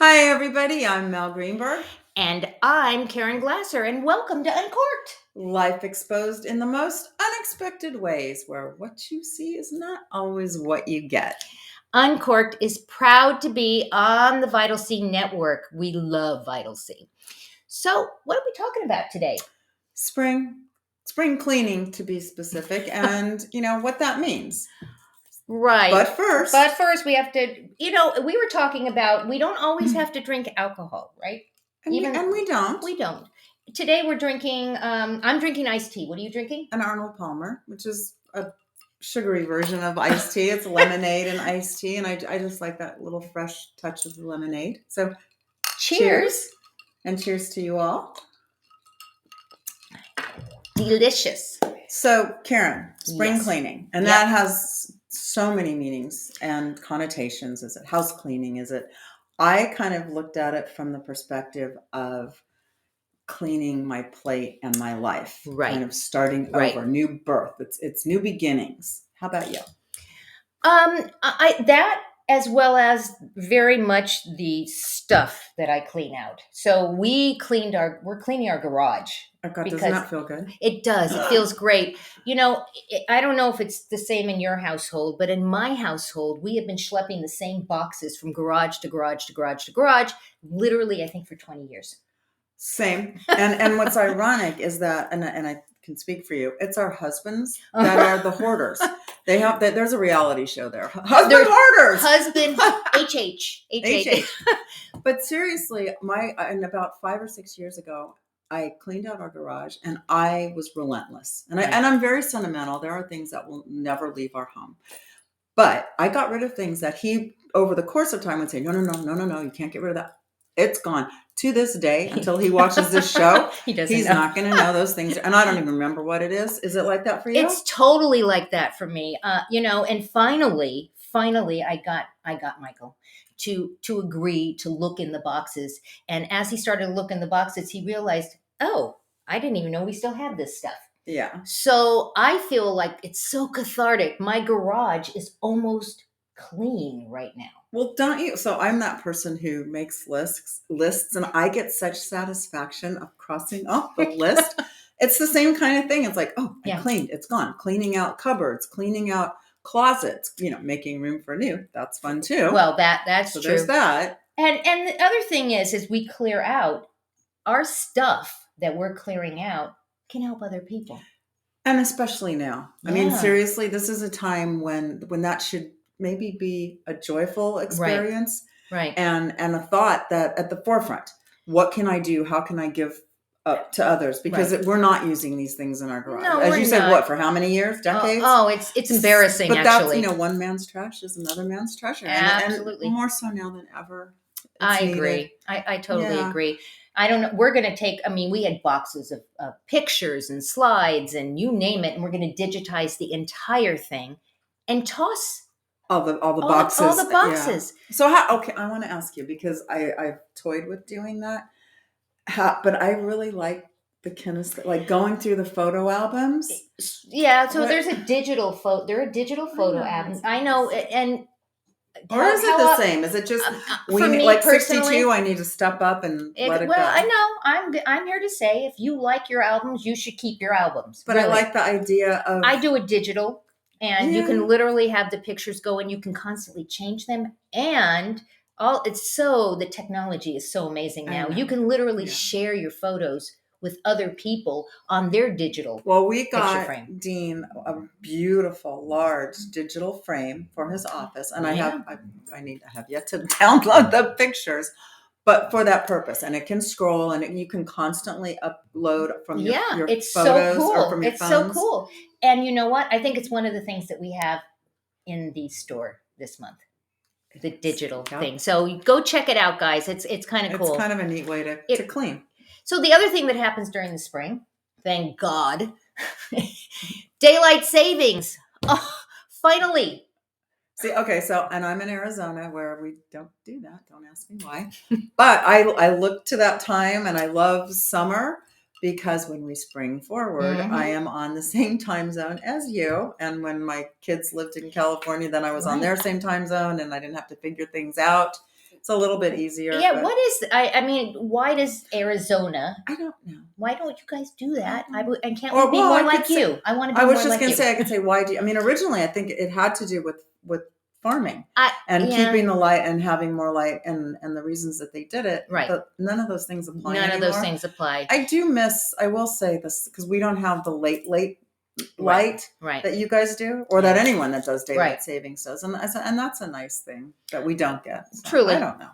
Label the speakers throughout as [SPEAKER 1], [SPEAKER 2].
[SPEAKER 1] Hi, everybody. I'm Mel Greenberg.
[SPEAKER 2] And I'm Karen Glasser, and welcome to Uncorked.
[SPEAKER 1] Life exposed in the most unexpected ways, where what you see is not always what you get.
[SPEAKER 2] Uncorked is proud to be on the Vital C network. We love Vital C. So, what are we talking about today?
[SPEAKER 1] Spring cleaning to be specific, and you know what that means.
[SPEAKER 2] Right.
[SPEAKER 1] But first,
[SPEAKER 2] we have to, we were talking about we don't always have to drink alcohol, right?
[SPEAKER 1] and we don't.
[SPEAKER 2] We don't. Today we're drinking, I'm drinking iced tea. What are you drinking?
[SPEAKER 1] An Arnold Palmer, which is a sugary version of iced tea. It's lemonade and iced tea, and I just like that little fresh touch of the lemonade. So, cheers, and cheers to you all.
[SPEAKER 2] Delicious.
[SPEAKER 1] So, Karen, spring
[SPEAKER 2] Yes.
[SPEAKER 1] cleaning, and that has so many meanings and connotations. Is it house cleaning? Is it? I kind of looked at it from the perspective of cleaning my plate and my life,
[SPEAKER 2] Right.
[SPEAKER 1] kind of starting over, new birth. It's new beginnings. How about you?
[SPEAKER 2] That as well as very much the stuff that I clean out. So we're cleaning our garage.
[SPEAKER 1] Oh God,
[SPEAKER 2] Because
[SPEAKER 1] doesn't that feel good?
[SPEAKER 2] It does. It feels great. I don't know if it's the same in your household, but in my household, we have been schlepping the same boxes from garage to garage to garage to garage, literally, I think, for 20 years.
[SPEAKER 1] Same. And what's ironic is that, and I can speak for you, it's our husbands that are the hoarders. They have that. There's a reality show there. Husband hoarders.
[SPEAKER 2] Husband HH.
[SPEAKER 1] But seriously, and about 5 or 6 years ago, I cleaned out our garage and I was relentless. And I'm very sentimental. There are things that will never leave our home. But I got rid of things that he, over the course of time, would say, no, you can't get rid of that. It's gone. To this day, until he watches this show, he's not going to know those things. And I don't even remember what it is. Is it like that for you?
[SPEAKER 2] It's totally like that for me. And finally, I got Michael to agree to look in the boxes. And as he started to look in the boxes, he realized, oh, I didn't even know we still had this stuff.
[SPEAKER 1] Yeah.
[SPEAKER 2] So I feel like it's so cathartic. My garage is almost clean right now.
[SPEAKER 1] Well, don't you? So I'm that person who makes lists, and I get such satisfaction of crossing off the list. It's the same kind of thing. It's like, oh, I cleaned, it's gone. Cleaning out cupboards, cleaning out closets, making room for new. That's fun too.
[SPEAKER 2] Well, that's
[SPEAKER 1] so
[SPEAKER 2] true.
[SPEAKER 1] There's that.
[SPEAKER 2] And the other thing is we clear out our stuff that we're clearing out can help other people.
[SPEAKER 1] And especially now. Yeah. I mean, seriously, this is a time when that should maybe be a joyful experience.
[SPEAKER 2] Right.
[SPEAKER 1] And a thought that at the forefront, what can I do? How can I give up to others? Because we're not using these things in our garage.
[SPEAKER 2] No,
[SPEAKER 1] as you said, what, for how many years? Decades?
[SPEAKER 2] Oh, it's embarrassing,
[SPEAKER 1] but
[SPEAKER 2] actually.
[SPEAKER 1] That's, one man's trash is another man's treasure.
[SPEAKER 2] Absolutely.
[SPEAKER 1] And more so now than ever.
[SPEAKER 2] I agree. I totally agree. I don't know. We're going to take, we had boxes of pictures and slides and you name it. And we're going to digitize the entire thing and toss
[SPEAKER 1] all the boxes.
[SPEAKER 2] All the boxes.
[SPEAKER 1] Yeah. So I want to ask you, because I've toyed with doing that. But I really like the kinesthetic, like going through the photo albums.
[SPEAKER 2] Yeah. So there's a digital photo. There are digital photo albums. I know. And
[SPEAKER 1] or is it the same? Is it just
[SPEAKER 2] for me,
[SPEAKER 1] like 62? I need to step up and let it go.
[SPEAKER 2] Well, I know. I'm here to say, if you like your albums, you should keep your albums.
[SPEAKER 1] But really. I like the idea of.
[SPEAKER 2] I do a digital, and you can literally have the pictures go, and you can constantly change them. And the technology is so amazing now. You can literally share your photos with other people on their digital.
[SPEAKER 1] Well, we got Dean a beautiful large digital frame for his office, and I have yet to download the pictures, but for that purpose. And it can scroll, and you can constantly upload from your
[SPEAKER 2] it's
[SPEAKER 1] photos
[SPEAKER 2] so cool.
[SPEAKER 1] or from your
[SPEAKER 2] phones.
[SPEAKER 1] So
[SPEAKER 2] cool. And you know what? I think it's one of the things that we have in the store this month. The digital thing. So go check it out, guys. It's kind of cool.
[SPEAKER 1] It's kind of a neat way to clean.
[SPEAKER 2] So the other thing that happens during the spring, thank God, daylight savings. Oh, finally.
[SPEAKER 1] See, okay, and I'm in Arizona where we don't do that. Don't ask me why. But I look to that time, and I love summer, because when we spring forward, I am on the same time zone as you. And when my kids lived in California, then I was on their same time zone, and I didn't have to figure things out. It's a little bit easier.
[SPEAKER 2] Yeah,
[SPEAKER 1] but
[SPEAKER 2] what is I mean, why does Arizona?
[SPEAKER 1] I don't know.
[SPEAKER 2] Why don't you guys do that? And can't
[SPEAKER 1] Or,
[SPEAKER 2] we be
[SPEAKER 1] well,
[SPEAKER 2] more
[SPEAKER 1] I could
[SPEAKER 2] like
[SPEAKER 1] say-
[SPEAKER 2] you? I want to be
[SPEAKER 1] I was
[SPEAKER 2] more
[SPEAKER 1] just
[SPEAKER 2] like
[SPEAKER 1] going
[SPEAKER 2] you.
[SPEAKER 1] to say, I could say, why do you, I mean, originally I think it had to do with farming and
[SPEAKER 2] Yeah.
[SPEAKER 1] keeping the light and having more light and the reasons that they did it.
[SPEAKER 2] Right.
[SPEAKER 1] But none of those things apply
[SPEAKER 2] None
[SPEAKER 1] anymore.
[SPEAKER 2] of those things apply.
[SPEAKER 1] I will say this, because we don't have the late light
[SPEAKER 2] Right.
[SPEAKER 1] that you guys do, or that anyone that does daylight
[SPEAKER 2] Right.
[SPEAKER 1] savings does. And that's a nice thing that we don't get. So
[SPEAKER 2] Truly.
[SPEAKER 1] I don't know.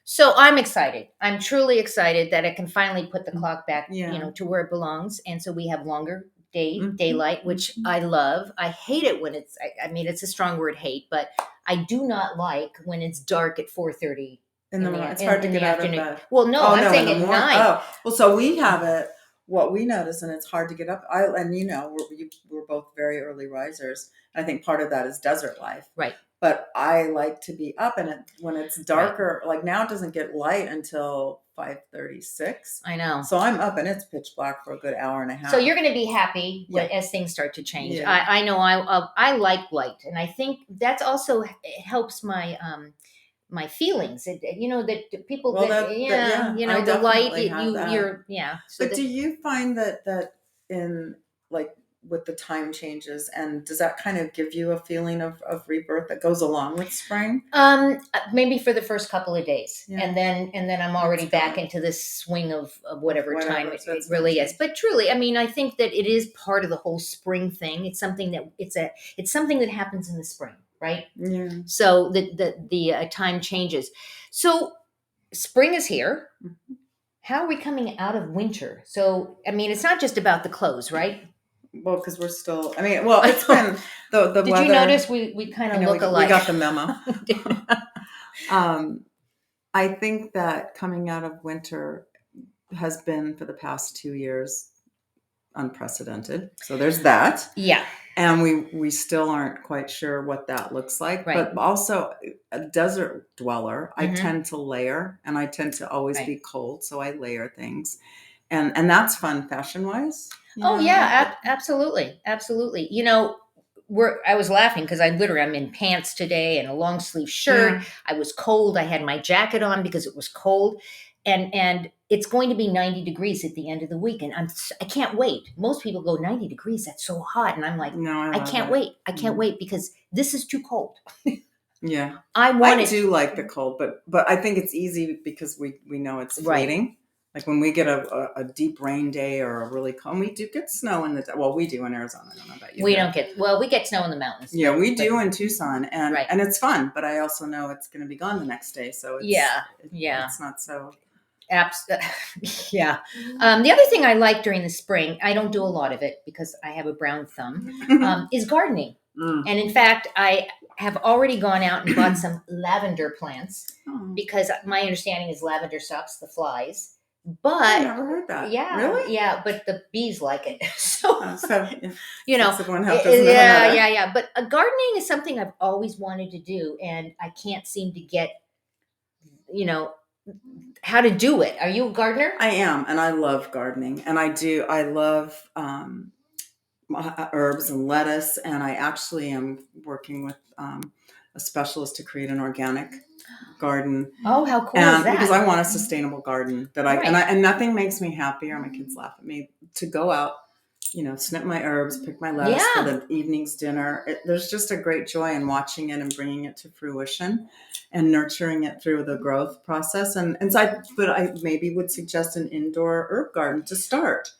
[SPEAKER 2] So I'm excited. I'm truly excited that I can finally put the clock back,
[SPEAKER 1] Yeah.
[SPEAKER 2] to where it belongs. And so we have longer
[SPEAKER 1] Mhm.
[SPEAKER 2] daylight, which I love. I hate it when it's, I mean, it's a strong word, hate, but I do not like when it's dark at 4:30
[SPEAKER 1] In the morning, it's hard to get out of bed.
[SPEAKER 2] Well, no, I'm saying at night.
[SPEAKER 1] Oh, well, so we have it. What we notice, and it's hard to get up. We're both very early risers. I think part of that is desert life.
[SPEAKER 2] Right.
[SPEAKER 1] But I like to be up, and when it's darker, like now, it doesn't get light until 5:36.
[SPEAKER 2] I know.
[SPEAKER 1] So I'm up, and it's pitch black for a good hour and a half.
[SPEAKER 2] So you're going to be happy
[SPEAKER 1] Yeah.
[SPEAKER 2] as things start to change.
[SPEAKER 1] Yeah.
[SPEAKER 2] I know I like light, and I think that's also it helps my my feelings. That people
[SPEAKER 1] Well,
[SPEAKER 2] that
[SPEAKER 1] I
[SPEAKER 2] the light
[SPEAKER 1] definitely have that.
[SPEAKER 2] you're yeah. So
[SPEAKER 1] But do you find that in, like, with the time changes, and does that kind of give you a feeling of rebirth that goes along with spring?
[SPEAKER 2] Maybe for the first couple of days,
[SPEAKER 1] Yeah.
[SPEAKER 2] and then I'm already
[SPEAKER 1] That's
[SPEAKER 2] back
[SPEAKER 1] good.
[SPEAKER 2] into this swing of whatever time it
[SPEAKER 1] so it's
[SPEAKER 2] really
[SPEAKER 1] not
[SPEAKER 2] is. But truly, I mean, I think that it is part of the whole spring thing. It's something that it's something that happens in the spring, right?
[SPEAKER 1] Yeah.
[SPEAKER 2] So the time changes. So spring is here.
[SPEAKER 1] Mhm.
[SPEAKER 2] How are we coming out of winter? So I mean, it's not just about the clothes, right?
[SPEAKER 1] Well, because we're still. I mean, well, it's been the
[SPEAKER 2] Did
[SPEAKER 1] weather.
[SPEAKER 2] you notice we kind of look alike?
[SPEAKER 1] We got the memo. I think that coming out of winter has been, for the past 2 years, unprecedented. So there's that.
[SPEAKER 2] Yeah.
[SPEAKER 1] And we still aren't quite sure what that looks like.
[SPEAKER 2] Right.
[SPEAKER 1] But also, a desert dweller, I
[SPEAKER 2] Mhm.
[SPEAKER 1] tend to layer, and I tend to always
[SPEAKER 2] Right.
[SPEAKER 1] be cold, so I layer things. And that's fun fashion-wise.
[SPEAKER 2] Oh yeah, absolutely. I was laughing because I'm in pants today and a long sleeve shirt.
[SPEAKER 1] Yeah.
[SPEAKER 2] I was cold. I had my jacket on because it was cold. And it's going to be 90 degrees at the end of the week, and I can't wait. Most people go 90 degrees. That's so hot, and I'm like,
[SPEAKER 1] No,
[SPEAKER 2] I
[SPEAKER 1] love
[SPEAKER 2] can't
[SPEAKER 1] it.
[SPEAKER 2] wait. I can't wait because this is too cold.
[SPEAKER 1] Yeah.
[SPEAKER 2] I
[SPEAKER 1] do like the cold, but I think it's easy because we know it's
[SPEAKER 2] Right.
[SPEAKER 1] fleeting. Like when we get a deep rain day or a really cold, we do get snow in we do in Arizona. I don't know about you.
[SPEAKER 2] We
[SPEAKER 1] here.
[SPEAKER 2] don't get we get snow in the mountains.
[SPEAKER 1] Yeah, we
[SPEAKER 2] but-
[SPEAKER 1] do in Tucson, and
[SPEAKER 2] Right.
[SPEAKER 1] and it's fun. But I also know it's going to be gone the next day, so it's,
[SPEAKER 2] Yeah.
[SPEAKER 1] it's not so.
[SPEAKER 2] Yeah. The other thing I like during the spring, I don't do a lot of it because I have a brown thumb, is gardening.
[SPEAKER 1] Mm.
[SPEAKER 2] And in fact, I have already gone out and bought some lavender plants
[SPEAKER 1] Oh,
[SPEAKER 2] because my understanding is lavender stops the flies.
[SPEAKER 1] I
[SPEAKER 2] But
[SPEAKER 1] never heard that.
[SPEAKER 2] yeah,
[SPEAKER 1] Really?
[SPEAKER 2] yeah, but the bees like it. So
[SPEAKER 1] So if one help
[SPEAKER 2] yeah,
[SPEAKER 1] doesn't know another.
[SPEAKER 2] yeah. But gardening is something I've always wanted to do, and I can't seem to get, how to do it. Are you a gardener?
[SPEAKER 1] I am, and I love gardening, and I love herbs and lettuce, and I actually am working with a specialist to create an organic garden.
[SPEAKER 2] Oh, how cool is
[SPEAKER 1] And
[SPEAKER 2] that?
[SPEAKER 1] because I want a sustainable garden
[SPEAKER 2] Right.
[SPEAKER 1] and nothing makes me happier. My kids laugh at me to go out, snip my herbs, pick my lettuce for the evening's dinner. There's just a great joy in watching it and bringing it to fruition and nurturing it through the growth process. And so I maybe would suggest an indoor herb garden to start.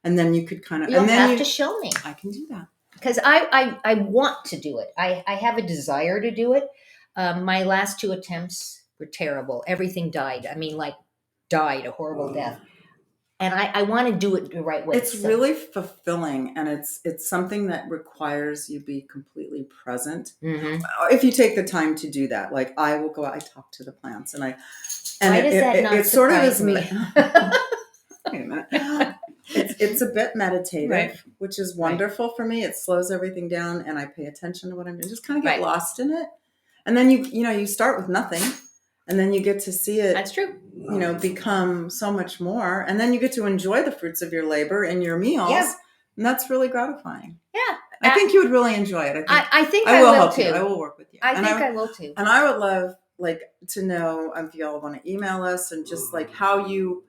[SPEAKER 1] And then you could kind of,
[SPEAKER 2] You'll
[SPEAKER 1] and then
[SPEAKER 2] have to show me.
[SPEAKER 1] I can do that.
[SPEAKER 2] Because I want to do it. I have a desire to do it. My last 2 attempts were terrible. Everything died. I mean, died a horrible death. And I want to do it the right way.
[SPEAKER 1] It's really fulfilling, and it's something that requires you be completely present.
[SPEAKER 2] Mhm.
[SPEAKER 1] If you take the time to do that, like I will go out, I talk to the plants, and
[SPEAKER 2] Why does that not
[SPEAKER 1] it sort of
[SPEAKER 2] surprise
[SPEAKER 1] is
[SPEAKER 2] me?
[SPEAKER 1] Wait a minute. It's a bit meditative,
[SPEAKER 2] Right.
[SPEAKER 1] which is wonderful for me. It slows everything down, and I pay attention to what I'm doing. Just kind of get
[SPEAKER 2] Right.
[SPEAKER 1] lost in it, and then you start with nothing, and then you get to see it.
[SPEAKER 2] That's true.
[SPEAKER 1] Become so much more, and then you get to enjoy the fruits of your labor in your meals.
[SPEAKER 2] Yeah.
[SPEAKER 1] And that's really gratifying.
[SPEAKER 2] Yeah.
[SPEAKER 1] I think you would really enjoy it.
[SPEAKER 2] I think
[SPEAKER 1] I
[SPEAKER 2] I
[SPEAKER 1] will
[SPEAKER 2] will
[SPEAKER 1] help
[SPEAKER 2] too.
[SPEAKER 1] you. I will work with you.
[SPEAKER 2] I think I will too.
[SPEAKER 1] And I would love like to know if y'all want to email us and just like how you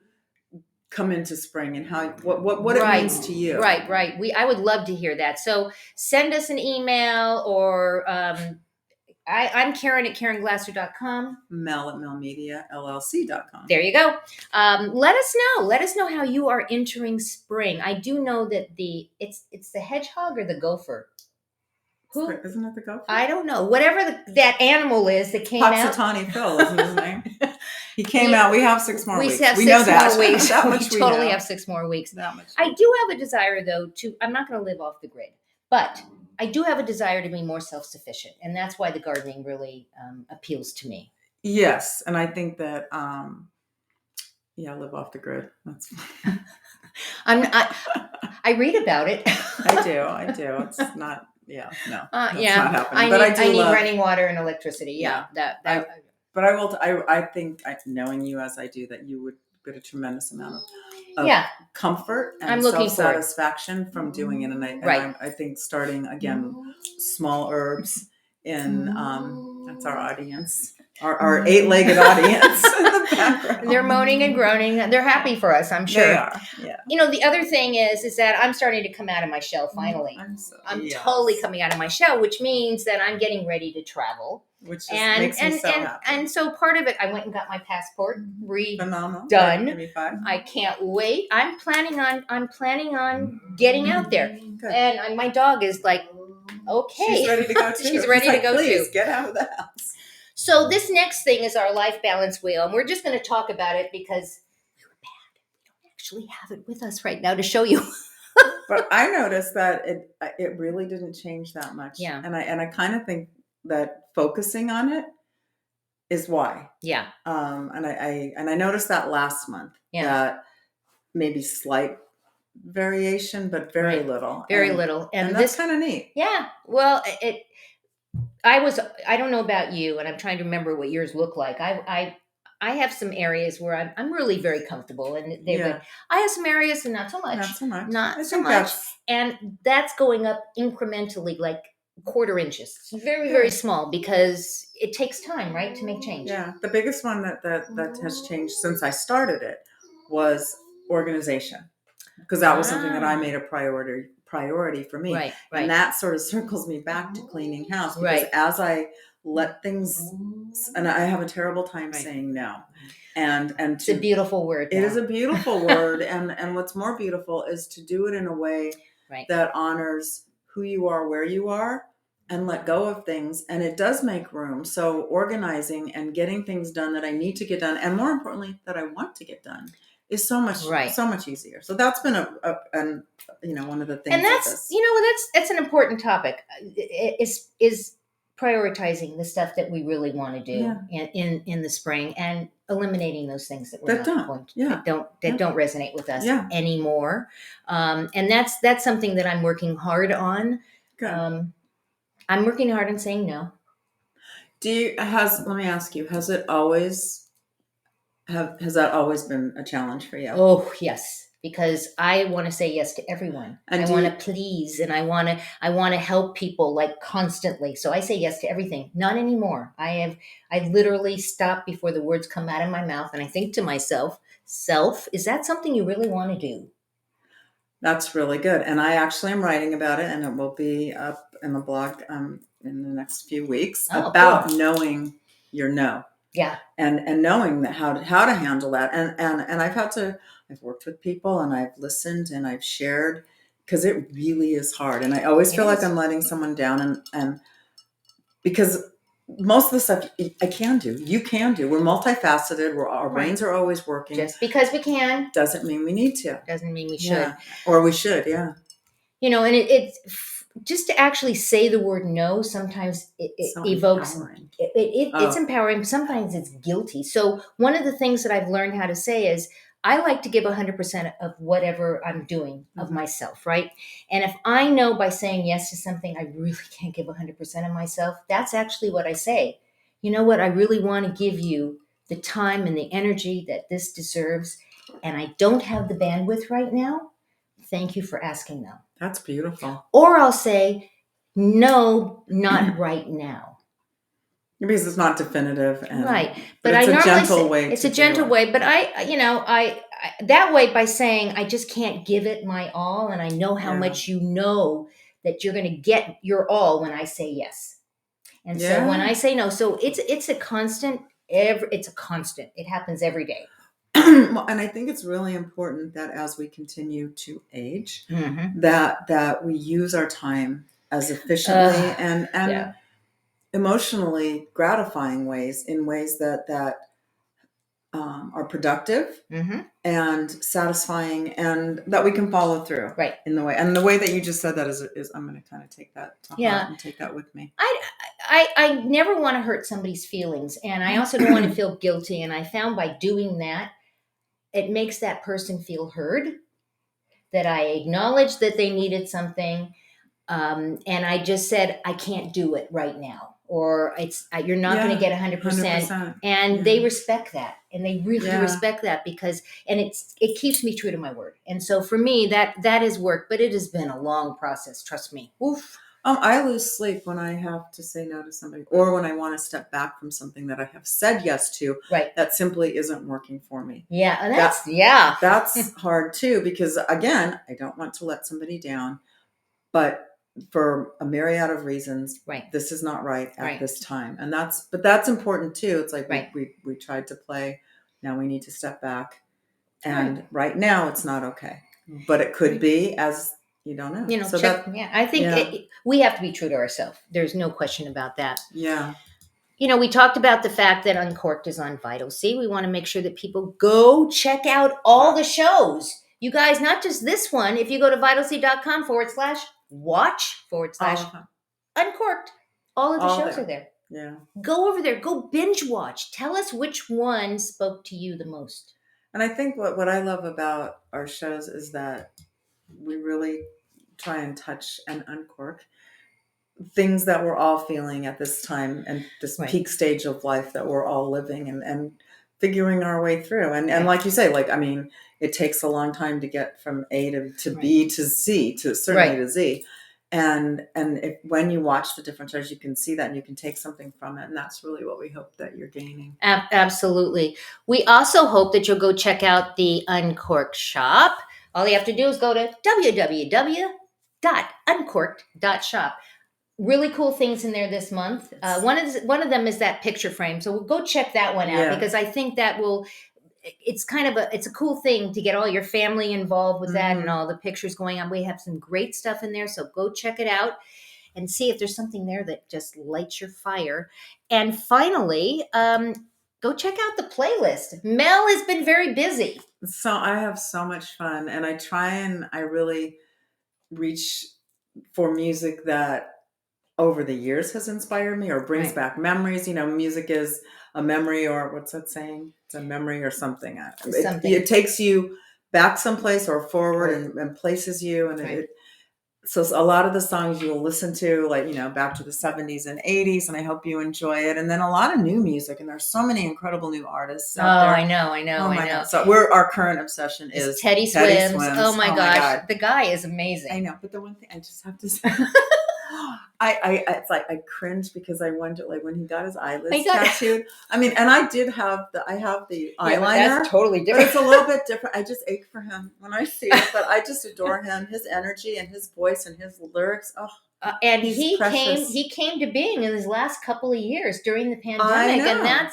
[SPEAKER 1] come into spring and how what it means to you.
[SPEAKER 2] Right. I would love to hear that. So send us an email or I'm Caren at CarenGlasser.com.
[SPEAKER 1] Mel at melmediallc.com.
[SPEAKER 2] There you go. Let us know. Let us know how you are entering spring. I do know that it's the hedgehog or the gopher. Who?
[SPEAKER 1] Isn't it the gopher?
[SPEAKER 2] I don't know. Whatever that animal is that came out.
[SPEAKER 1] Puxatawny Phil isn't his name. He came out. We have 6 more weeks.
[SPEAKER 2] We
[SPEAKER 1] know that.
[SPEAKER 2] More weeks.
[SPEAKER 1] That
[SPEAKER 2] we
[SPEAKER 1] much we
[SPEAKER 2] totally
[SPEAKER 1] know.
[SPEAKER 2] have 6 more weeks.
[SPEAKER 1] That much.
[SPEAKER 2] I do have a desire, though, I'm not going to live off the grid, but I do have a desire to be more self-sufficient. And that's why the gardening really appeals to me.
[SPEAKER 1] Yes. And I think that, live off the grid. That's
[SPEAKER 2] I read about it.
[SPEAKER 1] I do. It's not, that's not happening.
[SPEAKER 2] I need running water and electricity. Yeah.
[SPEAKER 1] But I think knowing you as I do, that you would get a tremendous amount of comfort and self-satisfaction from doing it. And I think starting again, small herbs in, that's our audience, our 8-legged audience in the background.
[SPEAKER 2] They're moaning and groaning. They're happy for us, I'm sure.
[SPEAKER 1] They are, yeah.
[SPEAKER 2] The other thing is that I'm starting to come out of my shell finally. I'm totally coming out of my shell, which means that I'm getting ready to travel.
[SPEAKER 1] Which makes me so happy.
[SPEAKER 2] And so part of it, I went and got my passport
[SPEAKER 1] Phenomenal.
[SPEAKER 2] Done. I can't wait. I'm planning on getting out there. Good. And my dog is like, okay.
[SPEAKER 1] She's ready to go too.
[SPEAKER 2] She's ready to go
[SPEAKER 1] Please,
[SPEAKER 2] too.
[SPEAKER 1] Get out of the house.
[SPEAKER 2] So this next thing is our life balance wheel. And we're just going to talk about it because we don't actually have it with us right now to show you.
[SPEAKER 1] But I noticed that it really didn't change that much.
[SPEAKER 2] Yeah.
[SPEAKER 1] And I kind of think that focusing on it is why.
[SPEAKER 2] Yeah.
[SPEAKER 1] And I noticed that last month. Yeah. That maybe slight variation, but very little.
[SPEAKER 2] Very little.
[SPEAKER 1] And that's kind of neat.
[SPEAKER 2] Yeah. Well, I don't know about you, and I'm trying to remember what yours look like. I have some areas where I'm really very comfortable, and I have some areas and not so much. Not so much. And that's going up incrementally, like 1/4 inches. It's very, very small because it takes time, right, to make change.
[SPEAKER 1] Yeah. The biggest one that has changed since I started it was organization, because that was something that I made a priority for me.
[SPEAKER 2] Right.
[SPEAKER 1] And that sort of circles me back to cleaning house, because as I let things, and I have a terrible time saying no. And
[SPEAKER 2] it's a beautiful word.
[SPEAKER 1] It is a beautiful word. And what's more beautiful is to do it in a way that honors who you are, where you are, and let go of things. And it does make room. So organizing and getting things done that I need to get done, and more importantly, that I want to get done, is so much easier. So that's been one of the things.
[SPEAKER 2] And that's an important topic. Is prioritizing the stuff that we really want to do in the spring, and eliminating those things that don't resonate with us anymore. And that's something that I'm working hard on.
[SPEAKER 1] Good.
[SPEAKER 2] I'm working hard on saying no.
[SPEAKER 1] Let me ask you, has that always been a challenge for you?
[SPEAKER 2] Oh, yes. Because I want to say yes to everyone. And I want to please, and I want to help people like constantly. So I say yes to everything. Not anymore. I literally stop before the words come out of my mouth, and I think to myself, is that something you really want to do?
[SPEAKER 1] That's really good. And I actually am writing about it, and it will be up in the blog in the next few weeks about knowing your no.
[SPEAKER 2] Yeah.
[SPEAKER 1] And knowing that how to handle that. And I've worked with people, and I've listened, and I've shared, because it really is hard. And I always feel like I'm letting someone down, and because most of the stuff I can do, you can do. We're multifaceted. Our brains are always working.
[SPEAKER 2] Just because we can
[SPEAKER 1] doesn't mean we need to.
[SPEAKER 2] Doesn't mean we should.
[SPEAKER 1] Yeah. Or we should, yeah.
[SPEAKER 2] And it's just to actually say the word no, sometimes it evokes
[SPEAKER 1] empowering.
[SPEAKER 2] It's empowering. Sometimes it's guilty. So one of the things that I've learned how to say is, I like to give 100% of whatever I'm doing of myself, right? And if I know by saying yes to something, I really can't give 100% of myself, that's actually what I say. You know what? I really want to give you the time and the energy that this deserves, and I don't have the bandwidth right now. Thank you for asking, though.
[SPEAKER 1] That's beautiful.
[SPEAKER 2] Or I'll say, no, not right now.
[SPEAKER 1] Because it's not definitive, and
[SPEAKER 2] Right.
[SPEAKER 1] but
[SPEAKER 2] But I
[SPEAKER 1] it's a
[SPEAKER 2] normally
[SPEAKER 1] gentle
[SPEAKER 2] say
[SPEAKER 1] way
[SPEAKER 2] it's
[SPEAKER 1] to
[SPEAKER 2] a
[SPEAKER 1] do
[SPEAKER 2] gentle
[SPEAKER 1] it.
[SPEAKER 2] way, but I that way by saying I just can't give it my all, and I know how
[SPEAKER 1] Yeah.
[SPEAKER 2] much you know that you're going to get your all when I say yes. And so when
[SPEAKER 1] Yeah.
[SPEAKER 2] I say no, so it's a constant. It's a constant. It happens every day.
[SPEAKER 1] Well, and I think it's really important that as we continue to age,
[SPEAKER 2] Mm-hmm.
[SPEAKER 1] that we use our time as efficiently
[SPEAKER 2] Uh,
[SPEAKER 1] and
[SPEAKER 2] yeah.
[SPEAKER 1] emotionally gratifying ways, in ways that are productive
[SPEAKER 2] Mm-hmm.
[SPEAKER 1] and satisfying, and that we can follow through
[SPEAKER 2] Right.
[SPEAKER 1] in the way. And the way that you just said that is I'm going to kind of take that to heart
[SPEAKER 2] Yeah.
[SPEAKER 1] and take that with me.
[SPEAKER 2] I never want to hurt somebody's feelings, and I also don't want to feel guilty. And I found by doing that, it makes that person feel heard, that I acknowledged that they needed something, and I just said I can't do it right now, or it's you're not going to
[SPEAKER 1] Yeah,
[SPEAKER 2] get 100%,
[SPEAKER 1] 100%.
[SPEAKER 2] and
[SPEAKER 1] Yeah,
[SPEAKER 2] they respect that, and they really
[SPEAKER 1] yeah.
[SPEAKER 2] respect that because, and it keeps me true to my word, and so for me that has worked, but it has been a long process. Trust me. Oof.
[SPEAKER 1] I lose sleep when I have to say no to somebody, or when I want to step back from something that I have said yes to
[SPEAKER 2] Right.
[SPEAKER 1] that simply isn't working for me.
[SPEAKER 2] Yeah, and
[SPEAKER 1] That
[SPEAKER 2] yeah.
[SPEAKER 1] that's hard too, because again, I don't want to let somebody down, but for a myriad of reasons,
[SPEAKER 2] Right.
[SPEAKER 1] this is not right at
[SPEAKER 2] Right.
[SPEAKER 1] this time, and that's important too. It's like
[SPEAKER 2] Right.
[SPEAKER 1] we tried to play, now we need to step back,
[SPEAKER 2] Right.
[SPEAKER 1] and right now it's not okay, but it could be, as you don't know. So
[SPEAKER 2] Check.
[SPEAKER 1] that,
[SPEAKER 2] Yeah, I think
[SPEAKER 1] yeah,
[SPEAKER 2] we have to be true to ourselves. There's no question about that.
[SPEAKER 1] yeah.
[SPEAKER 2] We talked about the fact that Uncorked is on Vital C. We want to make sure that people go check out all the shows. You guys, not just this one. If you go to vitalc.com/watch/
[SPEAKER 1] All of them,
[SPEAKER 2] Uncorked, all of the
[SPEAKER 1] all
[SPEAKER 2] shows are
[SPEAKER 1] there.
[SPEAKER 2] there.
[SPEAKER 1] Yeah.
[SPEAKER 2] Go over there. Go binge watch. Tell us which one spoke to you the most.
[SPEAKER 1] And I think what I love about our shows is that we really try and touch and uncork things that we're all feeling at this time, and this
[SPEAKER 2] Right.
[SPEAKER 1] peak stage of life that we're all living, and figuring our way through. And
[SPEAKER 2] Right.
[SPEAKER 1] like you say, like, I mean, it takes a long time to get from A to
[SPEAKER 2] Right.
[SPEAKER 1] B to Z, to certainly
[SPEAKER 2] Right.
[SPEAKER 1] to Z. And when you watch the different shows, you can see that, and you can take something from it. And that's really what we hope that you're gaining.
[SPEAKER 2] Absolutely. We also hope that you'll go check out the Uncorked shop. All you have to do is go to www.uncorked.shop. Really cool things in there this month. One of them is that picture frame. So we'll go check that one out,
[SPEAKER 1] Yeah.
[SPEAKER 2] because I think that will. It's kind of it's a cool thing to get all your family involved with that, and all the pictures going on. We have some great stuff in there, so go check it out and see if there's something there that just lights your fire. And finally, go check out the playlist. Mel has been very busy.
[SPEAKER 1] So I have so much fun, and I really reach for music that over the years has inspired me, or brings
[SPEAKER 2] Right.
[SPEAKER 1] back memories. Music is a memory, or what's that saying? It's a memory or something.
[SPEAKER 2] Something.
[SPEAKER 1] It takes you back someplace or forward,
[SPEAKER 2] Or-
[SPEAKER 1] and places you. And
[SPEAKER 2] Right.
[SPEAKER 1] so a lot of the songs you will listen to, like, back to the 70s and 80s, and I hope you enjoy it. And then a lot of new music, and there's so many incredible new artists out there.
[SPEAKER 2] I know.
[SPEAKER 1] Oh my
[SPEAKER 2] I know.
[SPEAKER 1] God. So our current obsession is
[SPEAKER 2] Teddy Swims. Oh my gosh.
[SPEAKER 1] God.
[SPEAKER 2] The guy is amazing.
[SPEAKER 1] I know, but the one thing I just have to say, it's like I cringe, because I wonder, like, when he got his eyelids tattooed. I mean, and I have the eyeliner.
[SPEAKER 2] That's totally
[SPEAKER 1] But
[SPEAKER 2] different.
[SPEAKER 1] it's a little bit different. I just ache for him when I see it, but I just adore him, his energy and his voice and his lyrics. Oh,
[SPEAKER 2] And
[SPEAKER 1] he's
[SPEAKER 2] he
[SPEAKER 1] precious.
[SPEAKER 2] came to being in his last couple of years during the
[SPEAKER 1] I
[SPEAKER 2] pandemic,
[SPEAKER 1] know.
[SPEAKER 2] and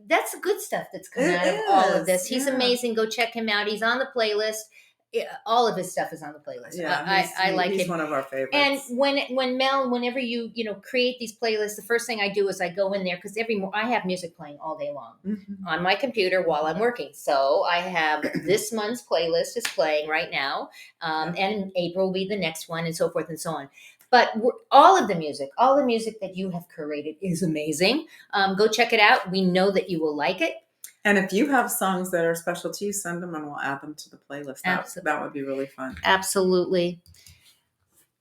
[SPEAKER 2] that's the good stuff that's come
[SPEAKER 1] It
[SPEAKER 2] out of all of
[SPEAKER 1] is,
[SPEAKER 2] this. He's
[SPEAKER 1] yeah.
[SPEAKER 2] amazing. Go check him out. He's on the playlist. All of his stuff is on the playlist.
[SPEAKER 1] Yeah,
[SPEAKER 2] I like
[SPEAKER 1] he's
[SPEAKER 2] him.
[SPEAKER 1] one of our favorites.
[SPEAKER 2] And whenever you create these playlists, the first thing I do is I go in there, because I have music playing all day long on my computer while I'm working. So I have this month's playlist is playing right now, and April will be the next one, and so forth and so on. But all the music that you have curated is amazing. Go check it out. We know that you will like it.
[SPEAKER 1] And if you have songs that are special to you, send them, and we'll add them to the playlist. That would be really fun.
[SPEAKER 2] Absolutely.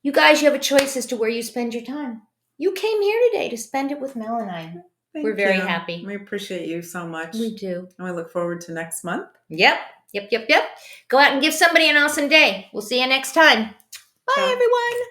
[SPEAKER 2] You guys, you have a choice as to where you spend your time. You came here today to spend it with Mel and I. We're very happy.
[SPEAKER 1] We appreciate you so much.
[SPEAKER 2] We do.
[SPEAKER 1] And we look forward to next month.
[SPEAKER 2] Yep. Go out and give somebody an awesome day. We'll see you next time. Bye, everyone.